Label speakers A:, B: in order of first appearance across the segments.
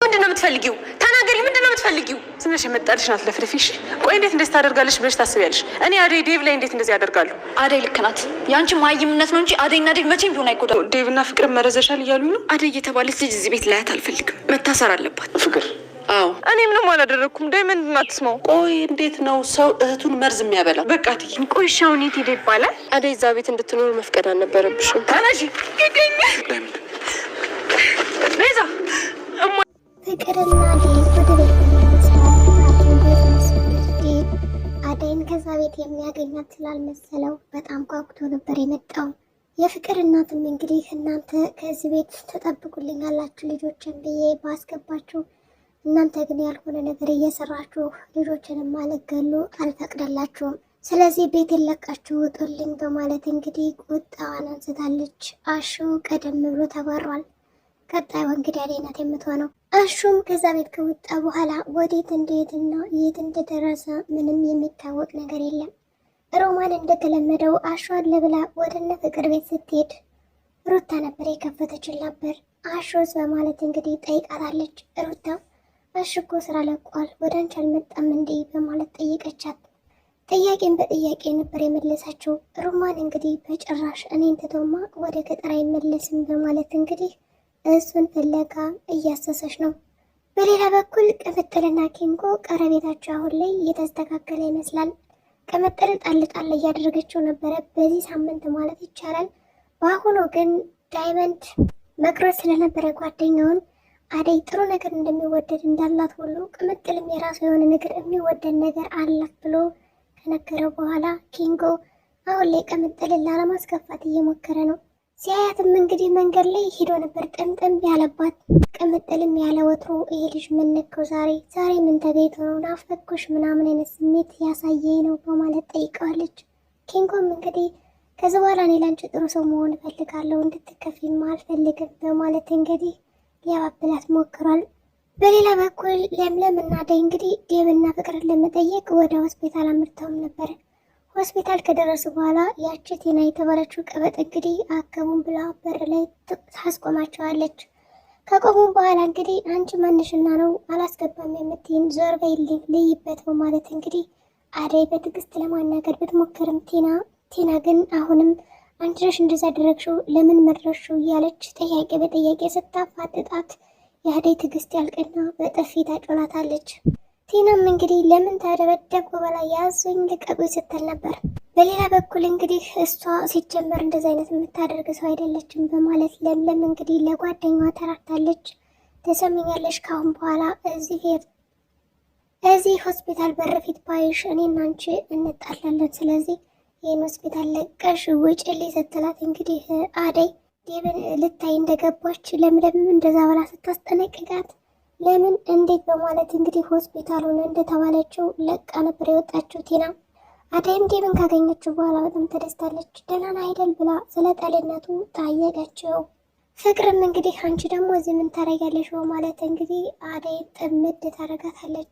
A: ምንድነው የምትፈልጊው? ተናገሪ፣ ምንድነው የምትፈልጊው?
B: ስንሽ የመጣልሽ ናት ለፍልፊሽ። ቆይ እንዴት እንደዚህ ታደርጋለሽ ብለሽ ታስቢያለሽ? እኔ አደይ ዴቭ ላይ እንዴት እንደዚህ ያደርጋሉ?
A: አደይ ልክ ናት። ያንቺ ማይምነት ነው እንጂ አደይና ዴቭ መቼም ቢሆን አይጎዳም።
B: ዴቭና ፍቅር መረዘሻል እያሉኝ ነው።
A: አደይ የተባለች ልጅ እዚህ ቤት ላያት አልፈልግም። መታሰር አለባት።
C: ፍቅር
A: አዎ
B: እኔ ምንም አላደረኩም። ዳይመንድ አትስማው።
C: ቆይ እንዴት ነው ሰው እህቱን መርዝ የሚያበላ?
B: በቃ ትይ። ቆይ ሻውን የት ሄደ ይባላል?
D: አደይ እዛ ቤት እንድትኖር መፍቀድ አልነበረብሽም።
B: ታናሺ ይገኛ
C: ዳይመንድ
B: ቤዛ
E: ፍቅርና ዴቭ ወደ ቤት አደይን ከዛ ቤት የሚያገኛት ስላልመሰለው በጣም ጓጉቶ ነበር የመጣው። የፍቅር እናትም እንግዲህ እናንተ ከዚህ ቤት ተጠብቁልኛላችሁ ልጆችን ብዬ ባስገባችሁ፣ እናንተ ግን ያልሆነ ነገር እየሰራችሁ ልጆችንም አልገሉ አልፈቅደላችሁም። ስለዚህ ቤት የለቃችሁ ውጡልኝ በማለት እንግዲህ ቁጣዋን አንስታለች። አሹ ቀደም ብሎ ተባሯል። ቀጣዩ እንግዲህ አደይ ናት የምትሆነው። አሹም ከዛ ቤት ከወጣ በኋላ ወዴት እንደሄድና የት እንደደረሰ ምንም የሚታወቅ ነገር የለም። ሮማን እንደተለመደው አሹ አለ ብላ ወደ እነ ፍቅር ቤት ስትሄድ ሩታ ነበር የከፈተችላት በር። አሹስ በማለት እንግዲህ ጠይቃታለች። ሩታ አሹ እኮ ስራ ለቋል፣ ወደ አንቺ አልመጣም እንዴ በማለት ጠይቀቻት። ጥያቄን በጥያቄ ነበር የመለሰችው። ሮማን እንግዲህ በጭራሽ እኔን ትቶማ ወደ ገጠር አይመለስም በማለት እንግዲህ እሱን ፍለጋ እያሰሰች ነው። በሌላ በኩል ቅምጥልና ኪንጎ ቀረቤታቸው አሁን ላይ እየተስተካከለ ይመስላል። ቅምጥል ጣል ጣል እያደረገችው ነበረ በዚህ ሳምንት ማለት ይቻላል። በአሁኑ ግን ዳይመንድ መክሮት ስለነበረ ጓደኛውን አደይ ጥሩ ነገር እንደሚወደድ እንዳላት ሁሉ ቅምጥልም የራሱ የሆነ ነገር የሚወደድ ነገር አላት ብሎ ከነገረው በኋላ ኪንጎ አሁን ላይ ቅምጥልን ላለማስከፋት እየሞከረ ነው። ሲያያትም እንግዲህ መንገድ ላይ ሄዶ ነበር ጥምጥም ያለባት። ቅምጥልም ያለ ወትሮ ይሄ ልጅ ምን ነካው ዛሬ ምን ተገኝቶ ነው ናፈኩሽ ምናምን አይነት ስሜት ያሳየኝ ነው በማለት ጠይቀዋለች። ኪንጎም እንግዲህ ከዚህ በኋላ እኔ ላንቺ ጥሩ ሰው መሆን እፈልጋለሁ እንድትከፊም አልፈልግም በማለት እንግዲህ ሊያባብላት ሞክሯል። በሌላ በኩል ለምለም እና አደይ እንግዲህ ዴቭና ፍቅርን ለመጠየቅ ወደ ሆስፒታል አምርተውም ነበር። ሆስፒታል ከደረሱ በኋላ ያቺ ቴና የተባለችው ቀበጥ እንግዲህ አከቡን ብላ በር ላይ ታስቆማቸዋለች። ከቆሙም በኋላ እንግዲህ አንቺ ማንሽና ነው አላስገባም የምትይን ዞር በይልኝ ልይበት በማለት እንግዲህ አደይ በትዕግስት ለማናገር ብትሞክርም ቴና ግን አሁንም አንቺ ነሽ እንደዛ አደረግሽው ለምን መድረሽው እያለች ጥያቄ በጥያቄ ስታፋጥጣት የአደይ ትዕግስት ያልቅና በጥፊ ታጮላታለች። ቲናም እንግዲህ ለምን ተደበደብኩ በላይ ያዙኝ ልቀቁኝ ስትል ነበር። በሌላ በኩል እንግዲህ እሷ ሲጀመር እንደዚ አይነት የምታደርግ ሰው አይደለችም በማለት ለምለም እንግዲህ ለጓደኛዋ ተራርታለች። ተሰሚኛለሽ ካሁን በኋላ እዚህ ሆስፒታል በር ፊት ባይሽ እኔና አንቺ እንጣላለን፣ ስለዚህ ይህን ሆስፒታል ለቀሽ ውጭልኝ ስትላት እንግዲህ አደይ ዴቭን ልታይ እንደገባች ለምለም እንደዛ ብላ ስታስጠነቅቃት ለምን እንዴት በማለት እንግዲህ ሆስፒታሉን እንደተባለችው ለቃ ነበር የወጣችው ቲና። አደይም ዴቭን ካገኘችው በኋላ በጣም ተደስታለች። ደህና አይደል ብላ ስለ ጠልነቱ ታየቀችው። ፍቅርም እንግዲህ አንቺ ደግሞ እዚህ ምን ታረጊያለሽ በማለት እንግዲህ አደይ ጥምድ ታረጋታለች።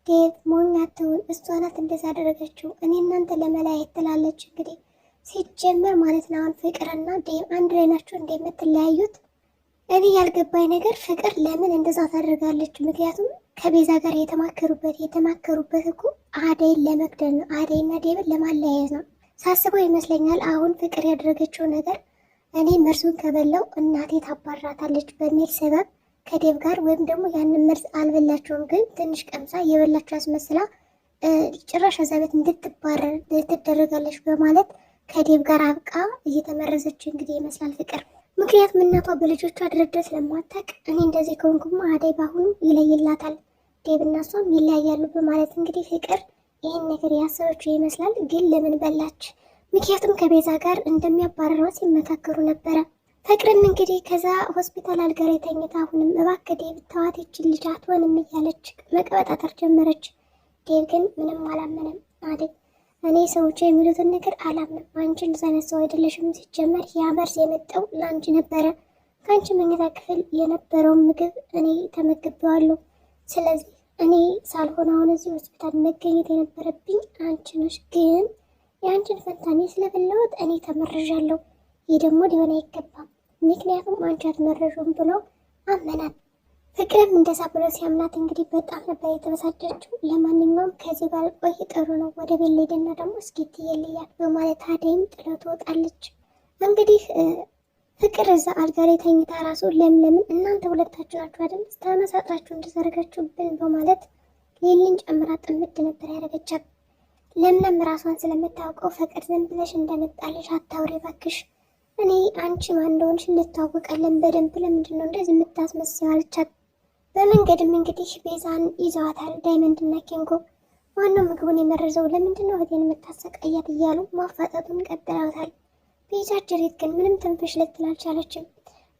E: ዴቭ ሞኝ አትሁን፣ እሷ ናት እንደዛ አደረገችው፣ እኔ እናንተ ለመለያየት ትላለች። እንግዲህ ሲጀመር ማለት ነው አሁን ፍቅርና ዴቭ አንድ ላይ ናቸው እንደምትለያዩት። እኔ ያልገባኝ ነገር ፍቅር ለምን እንደዛ ታደርጋለች? ምክንያቱም ከቤዛ ጋር የተማከሩበት እኮ አደይን ለመግደል ነው፣ አደይና ዴቭን ለማለያየት ነው ሳስበው ይመስለኛል። አሁን ፍቅር ያደረገችው ነገር እኔ መርዙን ከበላው እናቴ ታባራታለች በሚል ሰበብ ከዴቭ ጋር ወይም ደግሞ ያንን መርዝ አልበላቸውም፣ ግን ትንሽ ቀምሳ የበላቸው አስመስላ ጭራሽ እዛ ቤት እንድትባረር ትደረጋለች በማለት ከዴቭ ጋር አብቃ እየተመረዘች እንግዲህ ይመስላል ፍቅር። ምክንያቱም እናቷ በልጆቿ ድርድር ስለማታውቅ እኔ እንደዚህ ከሆንኩማ አደይ ባሁኑ ይለይላታል፣ ዴቭ እና እሷም ይለያያሉ በማለት እንግዲህ ፍቅር ይህን ነገር ያሰበችው ይመስላል። ግን ለምን በላች? ምክንያቱም ከቤዛ ጋር እንደሚያባረሯት ሲመካከሩ ነበረ። ፍቅርም እንግዲህ ከዛ ሆስፒታል አልጋ ላይ ተኝታ አሁንም እባክህ ዴቭ ተዋት ይችን ልጅ አትሆንም እያለች መቀበጣጠር ጀመረች። ዴቭ ግን ምንም አላመነም። አደይ እኔ ሰዎች የሚሉትን ነገር አላምንም፣ አንቺ እንደዛ አይነት ሰው አይደለሽም፣ ሲጀመር ያ መርዝ የመጣው ለአንቺ ነበረ፣ ከአንቺ መኝታ ክፍል የነበረውን ምግብ እኔ ተመግቤዋለሁ፣ ስለዚህ እኔ ሳልሆን አሁን እዚህ ሆስፒታል መገኘት የነበረብኝ አንቺ ነሽ፣ ግን የአንቺን ፈንታኔ ስለበላሁት እኔ ተመርዣለሁ፣ ይህ ደግሞ ሊሆን አይገባም፣ ምክንያቱም አንቺ አትመረዡም ብሎ አመናት። ፍቅርም እንደዛ ብሎ ሲያምናት እንግዲህ በጣም ነበር የተበሳጨችው። ለማንኛውም ከዚህ ባልቆይ ጥሩ ነው፣ ወደ ቤት ልሄድና ደግሞ እስኪ ትየልያት በማለት አደይም ጥለው ትወጣለች። እንግዲህ ፍቅር እዛ አልጋ ላይ ተኝታ ራሱ ለምለምን እናንተ ሁለታችሁ ናችሁ አይደል ተመሳጥራችሁ እንደዘረጋችሁብን በማለት ሌሊን ጨምራ ጥምድ ነበር ያደረገቻት። ለምለም ራሷን ስለምታውቀው ፍቅር ዝም ብለሽ እንደመጣልሽ አታውሪ እባክሽ፣ እኔ አንቺ ማን እንደሆንሽ እንታወቃለን በደንብ፣ ለምንድን ነው እንደዚህ የምታስመስይው አለቻት። በመንገድም እንግዲህ ቤዛን ይዘዋታል ዳይመንድና ኪንጎ። ዋናው ምግቡን የመረዘው ለምንድን ነው እህቴን የምታሰቃያት እያሉ ማፋጠጡን ቀጥለውታል። ቤዛ ጅሬት ግን ምንም ትንፍሽ ልትል አልቻለችም።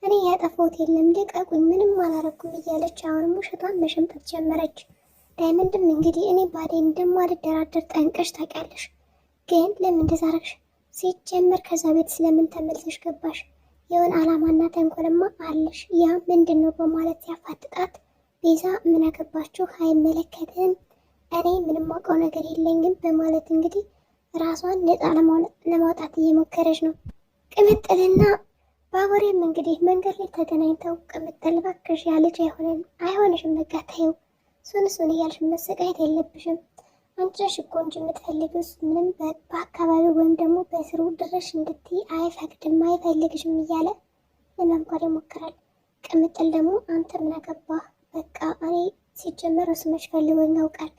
E: እኔ ያጠፋሁት የለም ልቀቁኝ፣ ምንም አላረኩም እያለች አሁንም ውሸቷን መሸምጠት ጀመረች። ዳይመንድም እንግዲህ እኔ ባዴን እንደማልደራደር ጠንቀሽ ታውቂያለሽ፣ ግን ለምን እንደዛ አደረግሽ? ሲጀመር ከዛ ቤት ስለምን ተመልሰሽ ገባሽ? የሆነ አላማና ተንኮልማ አለሽ፣ ያ ምንድን ነው በማለት ሲያፋጥጣት ቤዛ ምን አገባችሁ አይመለከትም፣ እኔ ምንም አውቀው ነገር የለኝም በማለት እንግዲህ ራሷን ነፃ ለማውጣት እየሞከረች ነው። ቅምጥልና ባቡሬም እንግዲህ መንገድ ላይ ተገናኝተው ቅምጥል እባክሽ ያለች አይሆንሽም፣ በቃ ተይው፣ እሱን እያልሽ መሰቃየት የለብሽም፣ አንቺ ነሽ እኮ እንጂ የምትፈልጊው ምንም በአካባቢው ወይም ደግሞ በስሩ ድረሽ እንድትይ አይፈቅድም አይፈልግሽም እያለ ለመምከር ይሞክራል። ቅምጥል ደግሞ አንተ ምን አገባህ፣ በቃ እኔ ሲጀመር እሱ መች ፈልጎኝ ያውቃል፣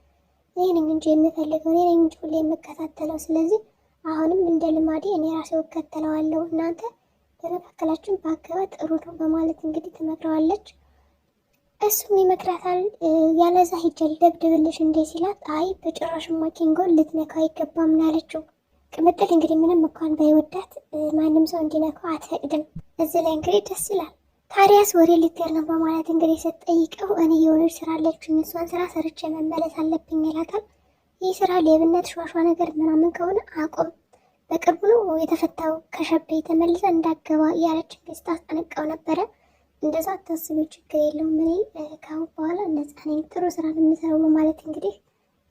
E: እኔ ነኝ እንጂ የምፈልገው፣ እኔ ነኝ እንጂ ሁሌ የምከታተለው፣ ስለዚህ አሁንም እንደ ልማዴ እኔ ራሴ እከተለዋለሁ፣ እናንተ በመካከላችን በአገባ ጥሩ ነው በማለት እንግዲህ ትመክረዋለች። እሱም ይመክራታል። ያለዛ ሂጅል ደብድብልሽ እንዴ ሲላት አይ በጭራሽማ ኪንጎን ልትነካው አይገባም ነው ያለችው። ቅምጥል እንግዲህ ምንም እንኳን ባይወዳት ማንም ሰው እንዲነካው አትፈቅድም። እዚህ ላይ እንግዲህ ደስ ይላል። ታዲያስ ወሬ ልትሄድ ነው በማለት እንግዲህ ስትጠይቀው እኔ የሆነች ስራ አለችኝ፣ እሷን ስራ ሰርቼ መመለስ አለብኝ ይላታል። ይህ ስራ ሌብነት፣ ሸዋሿ ነገር ምናምን ከሆነ አቁም፣ በቅርቡ ነው የተፈታው፣ ከሸቤ ተመልሰ እንዳገባ እያለች እንግዲህ ስታስጠነቀው ነበረ። እንደዛ አታስቢ፣ ችግር የለውም፣ እኔ ካሁን በኋላ ነፃ ነኝ፣ ጥሩ ስራ የምሰራው በማለት እንግዲህ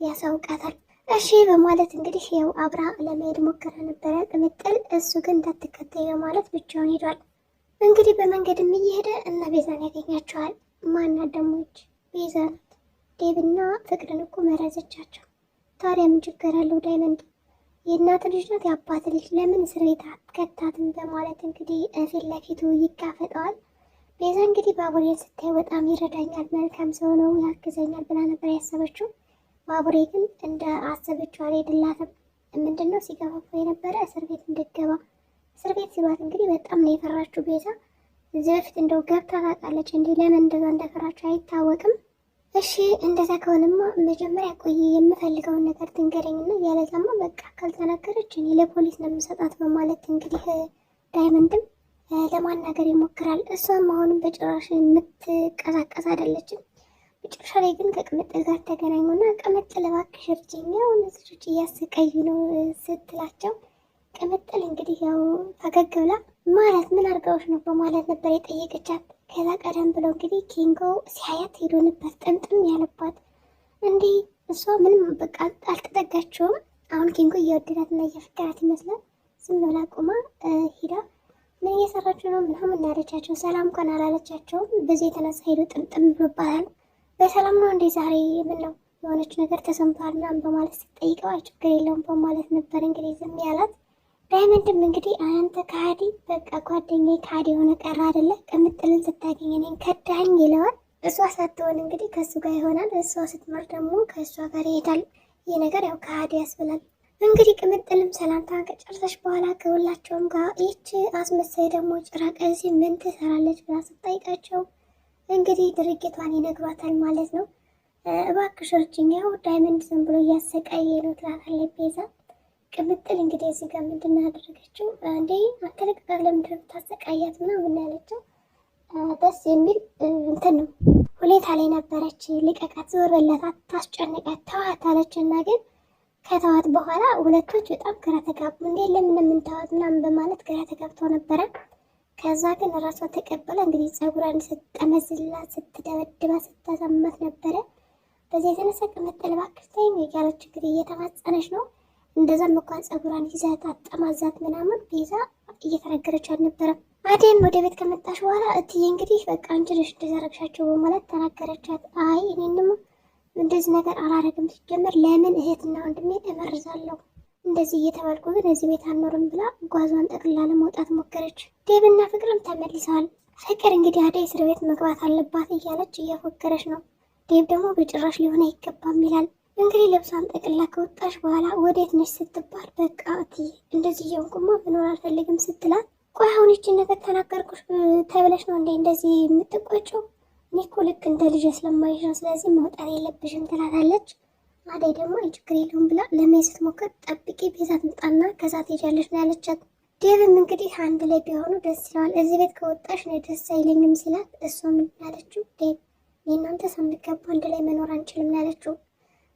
E: ያሳውቃታል። እሺ በማለት እንግዲህ ያው አብራ ለመሄድ ሞከረ ነበረ ቅምጥል። እሱ ግን እንዳትከተይ በማለት ብቻውን ሄዷል። እንግዲህ በመንገድም እየሄደ እና ቤዛን ያገኛቸዋል። ማናት ደሞች? ቤዛ ናት። ዴብና ፍቅርን እኮ መረዘቻቸው። ታዲያ ምን ችግር አለው? ዳይመንድ የእናት ልጅ ናት የአባት ልጅ ለምን እስር ቤት አትከታትም? በማለት እንግዲህ ፊት ለፊቱ ይጋፈጠዋል። ቤዛ እንግዲህ ባቡሬን ስታይ በጣም ይረዳኛል፣ መልካም ሰው ነው፣ ያግዘኛል ብላ ነበር ያሰበችው። ባቡሬ ግን እንደ አሰበችው አልሄድላትም። ምንድነው ሲገፋፋ የነበረ እስር ቤት እንድትገባ። እስር ቤት ሲሏት እንግዲህ በጣም ነው የፈራችው ቤዛ። እዚህ በፊት እንደው ገብታ ታውቃለች እንዲህ ለምን እንደዛ እንደፈራችው አይታወቅም። እሺ እንደዛ ከሆነማ መጀመሪያ ቆይ የምፈልገውን ነገር ትንገረኝና ያለዛማ በቃ ካልተናገረች እኔ ለፖሊስ ነው የምሰጣት በማለት እንግዲህ ዳይመንድም ለማናገር ይሞክራል። እሷም አሁንም በጭራሽ የምትቀሳቀስ አይደለችም። መጨረሻ ላይ ግን ከቅምጥል ጋር ተገናኙና ቅምጥል እባክሽ እርጅኝ፣ ያው ልጆች እያሰቃዩ ነው ስትላቸው ቅምጥል እንግዲህ ያው ፈገግ ብላ ማለት ምን አድርጋዎች ነው በማለት ነበር የጠየቀቻት። ከዛ ቀደም ብሎ እንግዲህ ኪንጎ ሲያያት ሄዶ ነበር ጥምጥም ያለባት። እንዲህ እሷ ምንም በቃ አልተጠጋችውም። አሁን ኪንጎ እየወደዳትና እየፈቀራት ይመስላል። ዝም ብላ ቁማ ሂዳ ምን እየሰራችሁ ነው ምናምን ያለቻቸው፣ ሰላም እንኳን አላለቻቸውም። በዚህ የተነሳ ሄዶ ጥምጥም ብሎባታል። በሰላም ነው እንዴ ዛሬ ምን ነው የሆነች ነገር ተሰምቷል ምናምን በማለት ስትጠይቀው አይ ችግር የለውም በማለት ነበር እንግዲህ ዝም ያላት። ዳይመንድም እንግዲህ አንተ ከሃዲ፣ በቃ ጓደኛዬ ከሃዲ የሆነ ቀረ አይደለ ቅምጥልን ስታገኝ እኔን ከዳኝ ይለዋል። እሷ ሳትሆን እንግዲህ ከእሱ ጋር ይሆናል፣ እሷ ስትመር ደግሞ ከእሷ ጋር ይሄዳል። ይህ ነገር ያው ከሃዲ ያስብላል። እንግዲህ ቅምጥልም ሰላምታን ከጨረሰች በኋላ ከሁላቸውም ጋር ይህች አስመሳይ ደግሞ ጭራቅ እዚህ ምን ትሰራለች ብላ ስትጠይቃቸው እንግዲህ ድርጊቷን ይነግሯታል ማለት ነው። እባክሽ እርጅኝ፣ ያው ዳይመንድ ዝም ብሎ እያሰቃየ ነው ትላታለች ቤዛ። ቅምጥል እንግዲህ እዚህ ጋር ምንድን ነው ያደረገችው? እንዴ አትለቅቃት፣ ለምንድን ነው የምታሰቃያት ምናምን ያለችው። ደስ የሚል እንትን ነው ሁኔታ ላይ ነበረች። ልቀቃት፣ ዞር በላት፣ አታስጨንቃት፣ ተዋት አለች እና ግን ከተዋት በኋላ ሁለቶች በጣም ግራ ተጋቡ። እንዴ ለምን የምንተዋት ምናምን በማለት ግራ ተጋብተው ነበረ። ከዛ ግን ራሷ ተቀበለ። እንግዲህ ጸጉሯን ስትጠመዝላት፣ ስትደበድባ፣ ስታሳማት ነበረ። በዚህ የተነሳ ቅምጥል እባክሽ ተይኝ እያለች እንግዲህ እየተማጸነች ነው። እንደዛም እንኳን ጸጉሯን ይዛት አጠማዛት ምናምን ቤዛ እየተነገረች አልነበረም። አደይም ወደ ቤት ከመጣሽ በኋላ እትዬ እንግዲህ በቃ አንቺ ነሽ እንደዘረግሻቸው በማለት ተናገረቻት። አይ እኔንም እንደዚህ ነገር አላረግም፣ ሲጀመር ለምን እህትና ወንድሜ እመርዛለሁ፣ እንደዚህ እየተባልኩ ግን እዚህ ቤት አልኖርም ብላ ጓዟን ጠቅልላ ለመውጣት ሞከረች። ዴብና ፍቅርም ተመልሰዋል። ፍቅር እንግዲህ አደይ እስር ቤት መግባት አለባት እያለች እየፎከረች ነው። ዴብ ደግሞ በጭራሽ ሊሆን አይገባም ይላል። እንግዲህ ልብሷን ጠቅልላ ከወጣች በኋላ ወዴት ነች ስትባል በቃ እትዬ እንደዚህ እየሆንኩማ መኖር አልፈልግም ስትላት፣ ቆይ አሁን ይችን ነገር ተናገርኩሽ ተብለሽ ነው እንዴ እንደዚህ የምትቆጨው? እኔ እኮ ልክ እንደ ልጅ ስለማይሽ ነው፣ ስለዚህ መውጣት የለብሽም ትላታለች። አደይ ደግሞ ችግር የለውም ብላ ለመሄድ ስትሞክር ጠብቂ ቤዛ ትምጣና ከዛ ትሄጃለሽ ነው ያለቻት። ዴብም እንግዲህ አንድ ላይ ቢሆኑ ደስ ይለዋል። እዚህ ቤት ከወጣሽ ነው ደስ አይለኝም ሲላት፣ እሷ ምን ያለችው ዴብ የእናንተ ሳንገባ አንድ ላይ መኖር አንችልም ያለችው።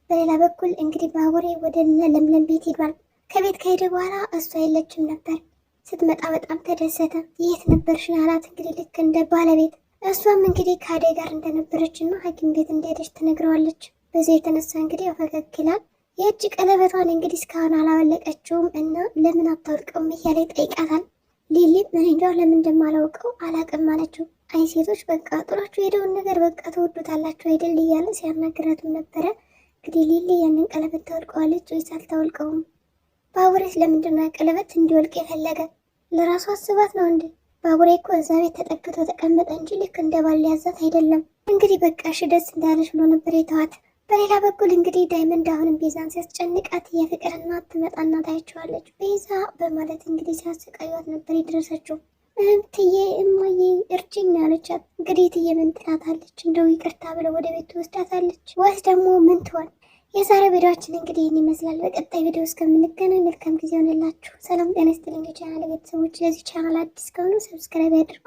E: በሌላ በኩል እንግዲህ ባቡሬ ወደ ለምለም ቤት ሄዷል። ከቤት ከሄደ በኋላ እሷ የለችም ነበር። ስትመጣ በጣም ተደሰተ። የት ነበርሽ አላት። እንግዲህ ልክ እንደ ባለቤት እሷም እንግዲህ ከአደይ ጋር እንደነበረች እና ሐኪም ቤት እንደሄደች ትነግረዋለች። በዚህ የተነሳ እንግዲህ ፈገግ ይላል። የእጅ ቀለበቷን እንግዲህ እስካሁን አላወለቀችውም እና ለምን አታወልቀውም እያለ ይጠይቃታል። ሊሊም እኔ እንጃ ለምን እንደማላውቀው አላቅም አለችው። አይ ሴቶች በቃ ጥሏችሁ ሄደውን ነገር በቃ ተወዱታላችሁ አይደል እያለ ሲያናግራትም ነበረ። እንግዲህ ሊሊ ያንን ቀለበት ታወልቀዋለች ወይስ አልታወልቀውም? ባቡሬስ ለምንድን ነው ቀለበት እንዲወልቅ የፈለገ? ለራሱ አስባት ነው እንዴ? ባቡሬ እኮ እዛ ቤት ተጠግቶ ተቀመጠ እንጂ ልክ እንደ ባል ያዛት አይደለም። እንግዲህ በቃ እሺ ደስ እንዳለች ብሎ ነበር የተዋት። በሌላ በኩል እንግዲህ ዳይመንድ አሁንም ቤዛን ሲያስጨንቃት የፍቅር እናት ትመጣና ታያቸዋለች። ቤዛ በማለት እንግዲህ ሲያሰቃዩት ነበር የደረሰችው። እትዬ እማዬ እርጅኝ ያለቻት። እንግዲህ እትዬ ምን ትላታለች? እንደው ይቅርታ ብለው ወደ ቤት ትወስዳታለች ወይስ ደግሞ ምን ትሆን? የዛሬ ቪዲዮችን እንግዲህ ይህን ይመስላል። በቀጣይ ቪዲዮ እስከምንገናኝ መልካም ጊዜ ሆነላችሁ። ሰላም ጤና ይስጥልኝ የቻናል ቤተሰቦች። ለዚህ ቻናል አዲስ ከሆኑ ሰብስክራይብ ያድርጉ።